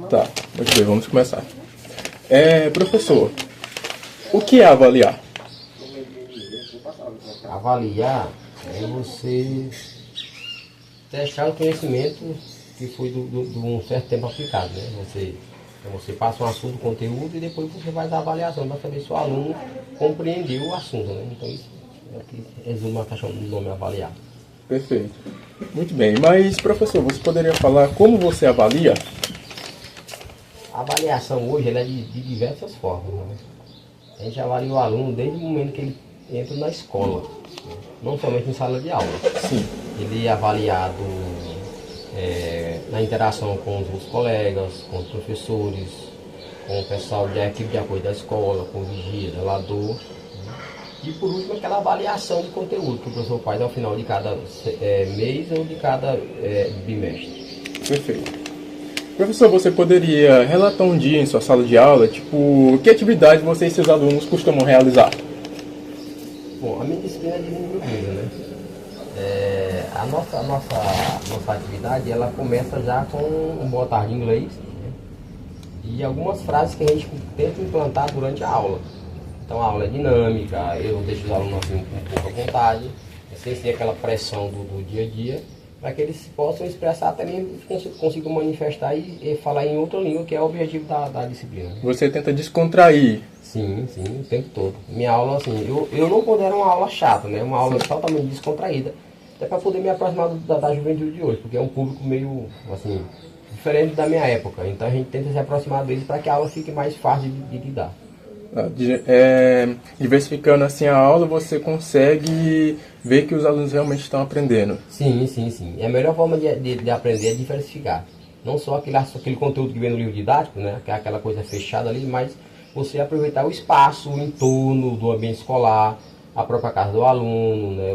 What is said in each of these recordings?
Tá, muito bem, vamos começar. Professor, o que é avaliar? Avaliar é você testar o conhecimento que foi de um certo tempo aplicado, né? Você passa um assunto, conteúdo, e depois você faz a avaliação para saber se o aluno compreendeu o assunto, né? Então isso é o que resume a questão do nome avaliar. Perfeito. Muito bem, mas professor, você poderia falar como você avalia? A avaliação hoje ela é de diversas formas, né? A gente avalia o aluno desde o momento que ele entra na escola, né? Não somente em sala de aula. Sim. Ele é avaliado na interação com os outros colegas, com os professores, com o pessoal da equipe de apoio da escola, com o vigia, zelador. E por último, aquela avaliação de conteúdo que o professor faz ao final de cada mês ou de cada bimestre. Perfeito. Professor, você poderia relatar um dia em sua sala de aula, tipo, que atividade você e seus alunos costumam realizar? Bom, a minha disciplina é de língua inglesa, né? A nossa atividade, ela começa já com um boa tarde em inglês, né? E algumas frases que a gente tenta implantar durante a aula. Então a aula é dinâmica, eu deixo os alunos assim, com pouca vontade, sem ser aquela pressão do dia a dia, para que eles possam expressar até mesmo, consigam manifestar e falar em outra língua, que é o objetivo da disciplina. Você tenta descontrair. Sim, o tempo todo. Minha aula, assim, eu não considero uma aula chata, né? Uma aula totalmente descontraída, até para poder me aproximar da juventude de hoje, porque é um público meio, assim, diferente da minha época. Então a gente tenta se aproximar deles para que a aula fique mais fácil de lidar. Diversificando assim a aula, você consegue ver que os alunos realmente estão aprendendo. Sim. E a melhor forma de aprender é diversificar. Não só aquele conteúdo que vem no livro didático, né? Que é aquela coisa fechada ali, mas você aproveitar o espaço, o entorno do ambiente escolar, a própria casa do aluno, né?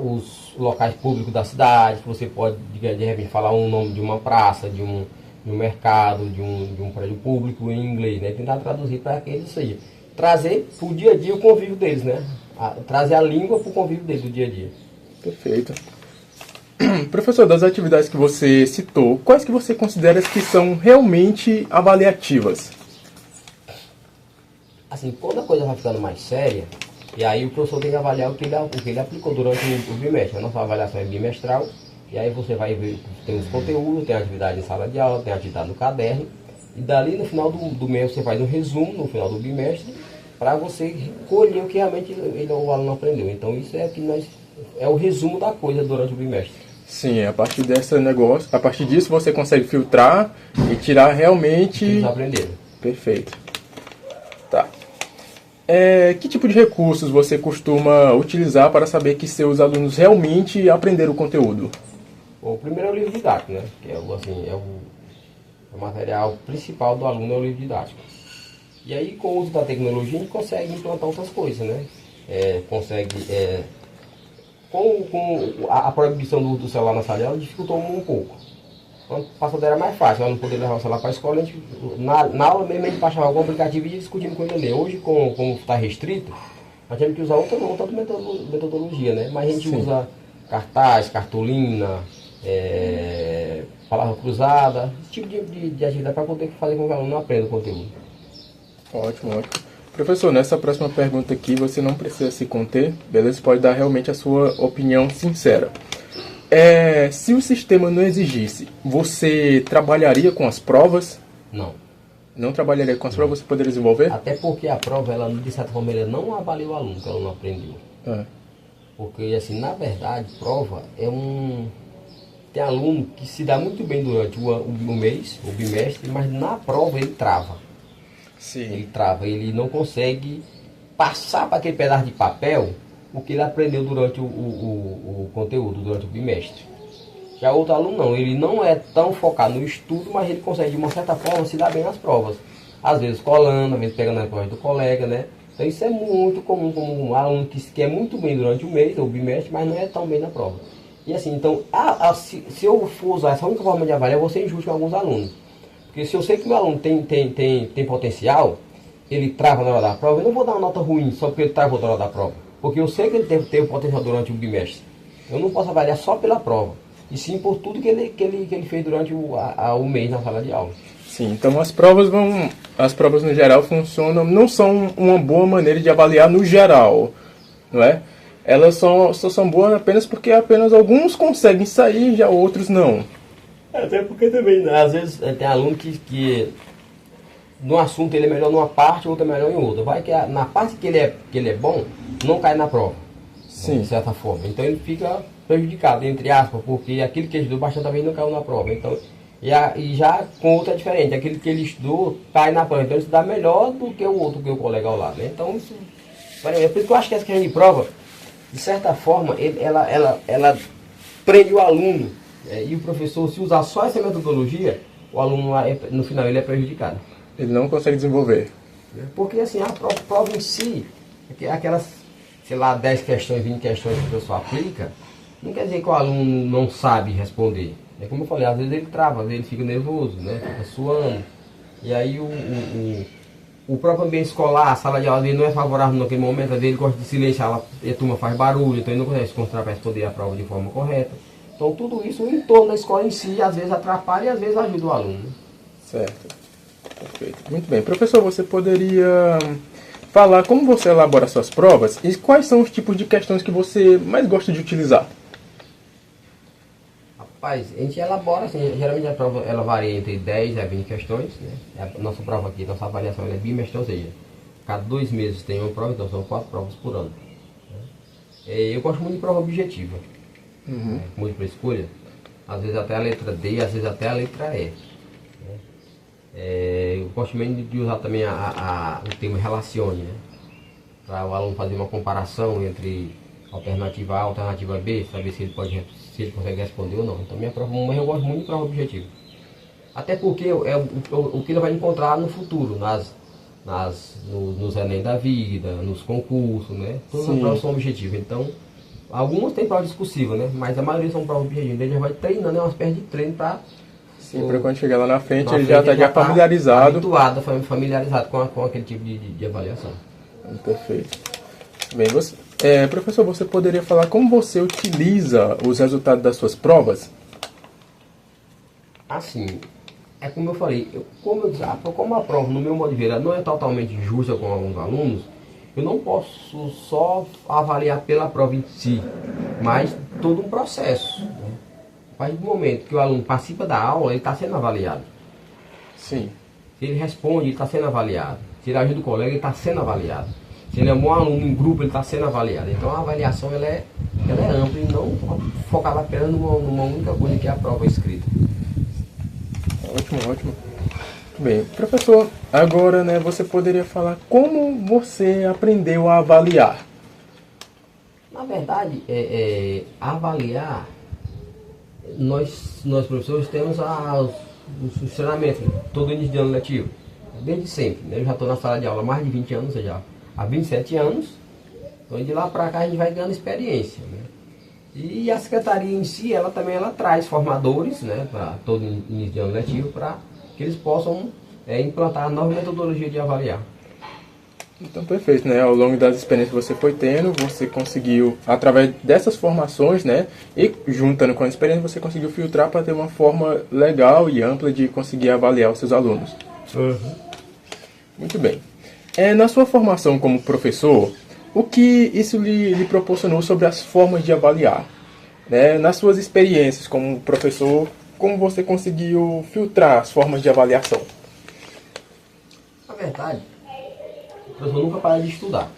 Os locais públicos da cidade, que você pode, de repente, falar um nome de uma praça, de um mercado, de um prédio público em inglês, né? Tentar traduzir para que eles sejam. Trazer para o dia a dia o convívio deles, né? Trazer a língua para o convívio deles do dia a dia. Perfeito. Professor, das atividades que você citou, quais que você considera que são realmente avaliativas? Assim, quando a coisa vai ficando mais séria, e aí o professor tem que avaliar o que ele aplicou durante o bimestre. A nossa avaliação é bimestral, e aí você vai ver, tem os conteúdos, tem a atividade em sala de aula, tem a atividade no caderno, e dali no final do mês você faz um resumo, no final do bimestre, para você colher o que realmente o aluno aprendeu. Então isso é o resumo da coisa durante o bimestre. Sim, a partir a partir disso você consegue filtrar e tirar realmente... O que eles aprenderam. Perfeito. Tá. Que tipo de recursos você costuma utilizar para saber que seus alunos realmente aprenderam o conteúdo? Bom, o primeiro é o livro didático, né? Que o material principal do aluno é o livro didático. E aí, com o uso da tecnologia, a gente consegue implantar outras coisas, né? Com a proibição do celular na sala de aula, dificultou um pouco. Quando o passado era mais fácil, ela não poder levar o celular para a escola, a gente, na aula mesmo a gente baixava algum aplicativo e ia discutindo com ele. Hoje, como está restrito, nós temos que usar outra metodologia, né? Mas a gente usa cartaz, cartolina, palavra cruzada, esse tipo de atividade para poder fazer com que o aluno aprenda o conteúdo. Ótimo. Professor, nessa próxima pergunta aqui você não precisa se conter, beleza? Pode dar realmente a sua opinião sincera. Se o sistema não exigisse, você trabalharia com as provas? Não. Não trabalharia com as provas, você poderia desenvolver? Até porque a prova, ela, de certa forma, ela não avalia o aluno, que o aluno aprendeu. Porque, assim, na verdade, prova tem aluno que se dá muito bem durante o mês, o bimestre, mas na prova ele trava. Sim. Ele trava, ele não consegue passar para aquele pedaço de papel o que ele aprendeu durante o conteúdo, durante o bimestre. Já outro aluno não, ele não é tão focado no estudo, mas ele consegue de uma certa forma se dar bem nas provas. Às vezes colando, às vezes pegando as provas do colega, né? Então isso é muito comum, como um aluno que quer muito bem durante o mês, ou o bimestre, mas não é tão bem na prova. E assim, então, se eu for usar essa única forma de avaliar, eu vou ser injusto com alguns alunos. Porque se eu sei que o meu aluno tem potencial, ele trava na hora da prova, eu não vou dar uma nota ruim só porque ele travou na hora da prova. Porque eu sei que ele teve potencial durante o bimestre. Eu não posso avaliar só pela prova. e sim por tudo que ele fez durante o mês na sala de aula. Sim, então as provas no geral funcionam, não são uma boa maneira de avaliar no geral, não é? Elas só são boas apenas porque apenas alguns conseguem sair, já outros não. Até porque também, né, às vezes tem aluno que no assunto ele é melhor numa parte, outra é melhor em outra. Vai que na parte que ele é bom, não cai na prova. Sim. De certa forma. Então ele fica prejudicado, entre aspas, porque aquilo que ele estudou bastante também não caiu na prova. Então, e já com outra é diferente, aquilo que ele estudou cai na prova. Então ele estuda melhor do que o outro, que o colega ao lado. Né? Então, isso, é por isso que eu acho que essa questão de prova, de certa forma, ela prende o aluno. E o professor, se usar só essa metodologia, o aluno, no final, ele é prejudicado. Ele não consegue desenvolver. Porque assim, a prova em si, aquelas, sei lá, 10 questões, 20 questões que o professor aplica, não quer dizer que o aluno não sabe responder. É como eu falei, às vezes ele trava, às vezes ele fica nervoso, né? Fica suando. E aí o próprio ambiente escolar, a sala de aula dele não é favorável naquele momento, às vezes ele gosta de silenciar, a turma faz barulho, então ele não consegue se concentrar para responder a prova de forma correta. Então tudo isso, o entorno da escola em si, às vezes atrapalha e às vezes ajuda o aluno. Né? Certo. Perfeito. Muito bem. Professor, você poderia falar como você elabora suas provas e quais são os tipos de questões que você mais gosta de utilizar? Rapaz, a gente elabora, assim, geralmente a prova ela varia entre 10 a 20 questões, né? A nossa prova aqui, nossa avaliação é bimestral, ou seja, cada 2 meses tem uma prova, então são 4 provas por ano. Né? Eu gosto muito de prova objetiva, múltipla escolha, às vezes até a letra D, às vezes até a letra E. Eu gosto muito de usar também o termo relacione, né? Para o aluno fazer uma comparação entre alternativa A e alternativa B, saber se ele consegue responder ou não. Então minha prova, eu gosto muito de prova objetiva. Até porque é o que ele vai encontrar no futuro, nos Enem da vida, nos concursos, né? Todas as provas são objetivas. Então, algumas têm prova discursiva, né? Mas a maioria são provas objetivas. Então ele já vai treinando, é uma espécie de treino para... Sim, para quando chegar lá na frente ele já está familiarizado. Habituado, familiarizado com aquele tipo de avaliação. Perfeito. Bem, professor, você poderia falar como você utiliza os resultados das suas Assim, é como eu falei, como a prova, no meu modo de ver, não é totalmente justa com alguns alunos, eu não posso só avaliar pela prova em si, mas todo um processo. Né? A partir do momento que o aluno participa da aula, ele está sendo avaliado. Sim. Se ele responde, ele está sendo avaliado. Se ele ajuda o colega, ele está sendo avaliado. Se ele é um bom aluno em grupo, ele está sendo avaliado. Então a avaliação ela é ampla e não focada apenas numa única coisa que é a prova escrita. Ótimo, ótimo. Bem, professor, agora né, você poderia falar como você aprendeu a avaliar? Na verdade, avaliar, nós professores temos os treinamentos, todo início de ano letivo, desde sempre. Né? Eu já estou na sala de aula há mais de 20 anos, ou seja, há 27 anos, então de lá para cá a gente vai ganhando experiência. Né? E a secretaria em si, ela traz formadores, né, para todo início de ano letivo, para que eles possam implantar a nova metodologia de avaliar. Então, perfeito, né? Ao longo das experiências que você foi tendo, você conseguiu, através dessas formações, né, e juntando com a experiência, você conseguiu filtrar para ter uma forma legal e ampla de conseguir avaliar os seus alunos. Muito bem. Na sua formação como professor, o que isso lhe proporcionou sobre as formas de avaliar? Né? Nas suas experiências como professor, como você conseguiu filtrar as formas de avaliação? Na verdade, o professor nunca para de estudar.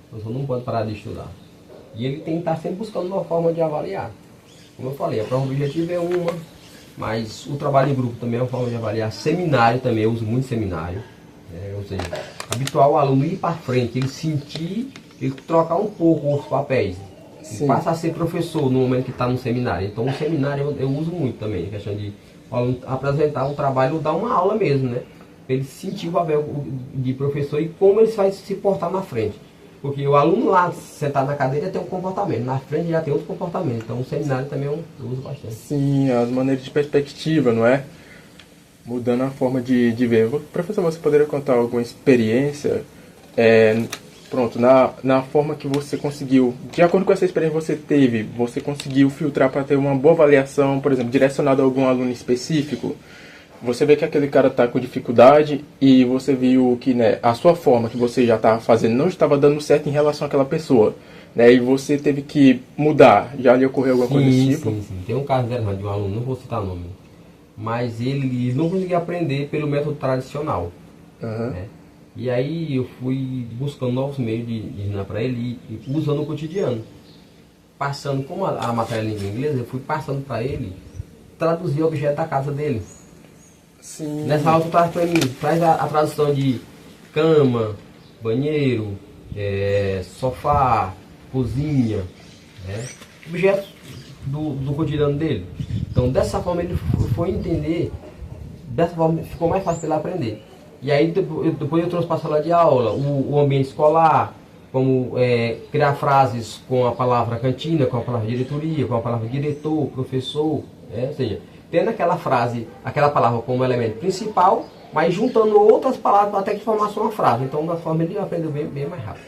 O professor não pode parar de estudar. E ele tem que estar sempre buscando uma forma de avaliar. Como eu falei, a prova objetiva é uma, mas o trabalho em grupo também é uma forma de avaliar. Seminário também, eu uso muito seminário. Ou seja, habituar o aluno ir para frente, ele sentir, ele trocar um pouco os papéis. Ele passa a ser professor no momento que está no seminário. Então o seminário eu uso muito também, a questão de o aluno apresentar um trabalho, dar uma aula mesmo, né? Ele sentir o papel de professor e como ele vai se portar na frente. Porque o aluno lá sentado na cadeira tem um comportamento, na frente já tem outro comportamento. Então o seminário também eu uso bastante. Sim, as maneiras de perspectiva, não é? Mudando a forma de ver. Professor, você poderia contar alguma experiência Pronto, na forma que você conseguiu, de acordo com essa experiência que você teve, você conseguiu filtrar para ter uma boa avaliação, por exemplo, direcionada a algum aluno específico? Você vê que aquele cara está com dificuldade e você viu que, né, a sua forma que você já estava fazendo não estava dando certo em relação àquela pessoa, né, e você teve que mudar. Já lhe ocorreu alguma coisa desse tipo? Sim. Tem um caso interessante de um aluno, não vou citar o nome, mas ele não conseguia aprender pelo método tradicional. Aham. Né? E aí eu fui buscando novos meios de ensinar para ele, e usando o cotidiano. Passando, como a matéria é língua inglesa, eu fui passando para ele traduzir o objeto da casa dele. Sim. Nessa aula tu traz para mim, traz a tradução de cama, banheiro, sofá, cozinha, né? Objetos do cotidiano dele. Então dessa forma ele foi entender, dessa forma ficou mais fácil para ele aprender. E aí depois eu trouxe para a sala de aula o ambiente escolar, como criar frases com a palavra cantina, com a palavra diretoria, com a palavra diretor, professor, ou seja, tendo aquela frase, aquela palavra como elemento principal, mas juntando outras palavras até que formasse uma frase. Então da forma ele aprendeu bem mais rápido.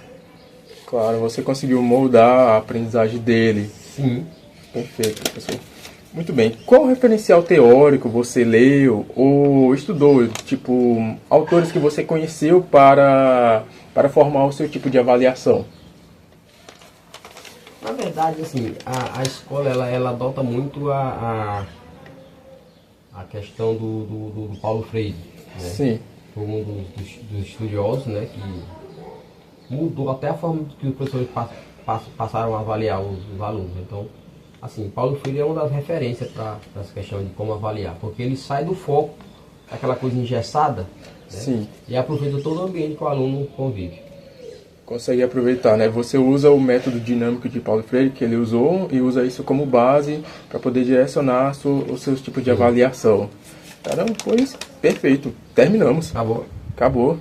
Claro, você conseguiu moldar a aprendizagem dele. Sim. Perfeito, professor. Muito bem. Qual referencial teórico você leu ou estudou? Tipo, autores que você conheceu para formar o seu tipo de avaliação? Na verdade, assim, a escola ela adota muito a questão do Paulo Freire, né? Sim. Foi um dos estudiosos, né, que mudou até a forma que os professores passaram a avaliar os alunos. Então, assim, Paulo Freire é uma das referências para essa questão de como avaliar, porque ele sai do foco daquela coisa engessada, né? Sim. E aproveita todo o ambiente que o aluno convive. Consegue aproveitar, né? Você usa o método dinâmico de Paulo Freire que ele usou e usa isso como base para poder direcionar os seus tipos de avaliação. Caramba, pois perfeito. Terminamos. Acabou. Acabou.